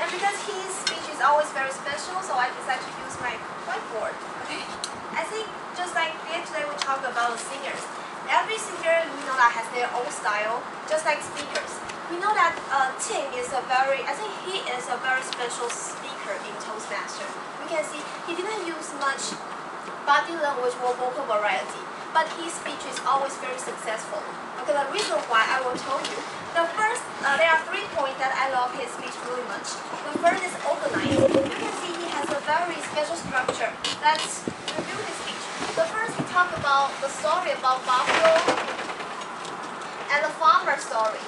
And because his speech is always very special, so I decided to use my whiteboard. Okay. I think just like today we talk about singers. Every singer we know that has their own style, just like speakers. We know that Tim is I think he is a very special speaker in Toastmaster. We can see he didn't use much body language or vocal variety, but his speech is always very successful. Okay, the reason why I will tell you. The first, there are 3 points that I love his speech really much. The first is organized. You can see he has a very special structure. Let's review his speech. The first, he talked about the story about Buffalo and the farmer story.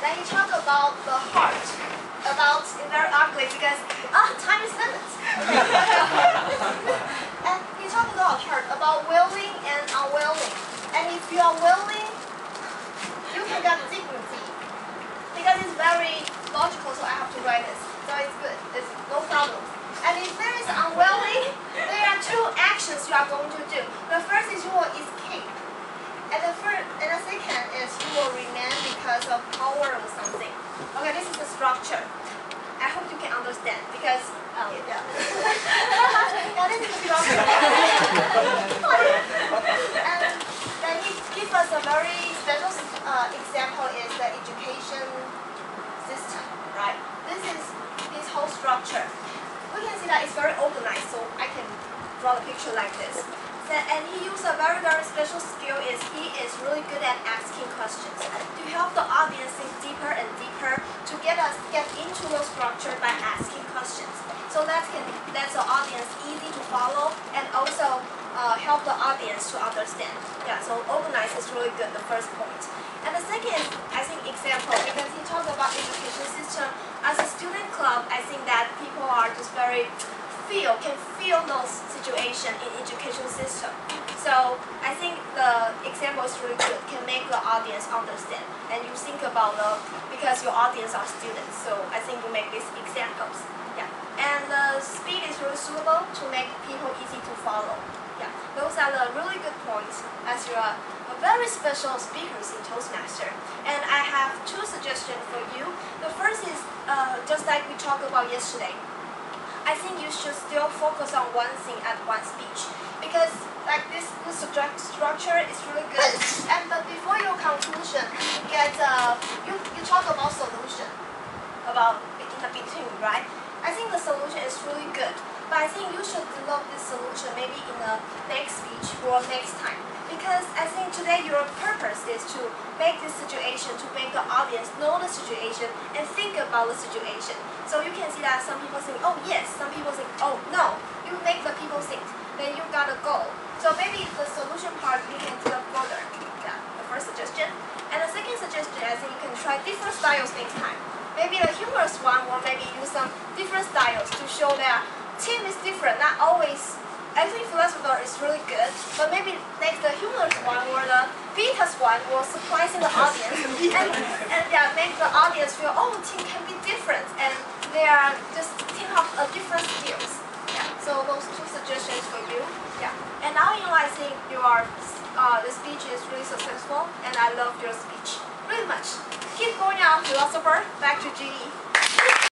Then he talked about the heart, about it's very ugly because time is limited. And he talked about heart, about willing and unwilling. And if you are willing, you can get dignity. Because it's very logical, so I have to write this. So it's good. It's no problem. And if there is unwilling, there are 2 actions you are going to do. The first is you will escape. And the second is you will remain because of power or something. Okay, this is the structure. I hope you can understand because yeah. Yeah, this is the structure. And then he gives us a very special example is the education system, right? This is his whole structure. We can see that it's very organized, so I can draw the picture like this. And he used a very, very special skill is he is really good at asking questions to help the audience think deeper and deeper to get into the structure by asking questions. So that's the audience easy to follow and also help the audience to understand. Yeah, so organize is really good, the first point. And the second is, I think, example, because he talked about education system. As a student club, I think that people are just can feel those situations in education system. So I think the example is really good, can make the audience understand. And you think about because your audience are students, so I think you make these examples. Yeah. And the speed is really suitable to make people easy to follow. Yeah. Those are the really good points as you are a very special speakers in Toastmaster. And I have 2 suggestions for you. The first is just like we talked about yesterday. I think you should still focus on one thing at one speech because like this structure is really good. And before your conclusion, you talk about solution, about in the between, right? I think the solution is really good, but I think you should develop this solution maybe in the next speech or next time. Because I think today your purpose is to make this situation, to make the audience know the situation and think about the situation. So you can see that some people think, oh yes, some people think, oh no. You make the people think, then you got a goal. So maybe the solution part you can develop further. Yeah, the first suggestion. And the second suggestion, I think you can try different styles next time. Maybe the humorous one, or maybe use some different styles to show that team is different, not always. I think philosopher is really good, but maybe next the humorous one or the beaters one will surprising the audience and yeah, make the audience feel, oh, team can be different and they are just team of different skills. Yeah. So those 2 suggestions for you. Yeah. And now I think the speech is really successful and I love your speech really much. Keep going on, philosopher. Back to GE.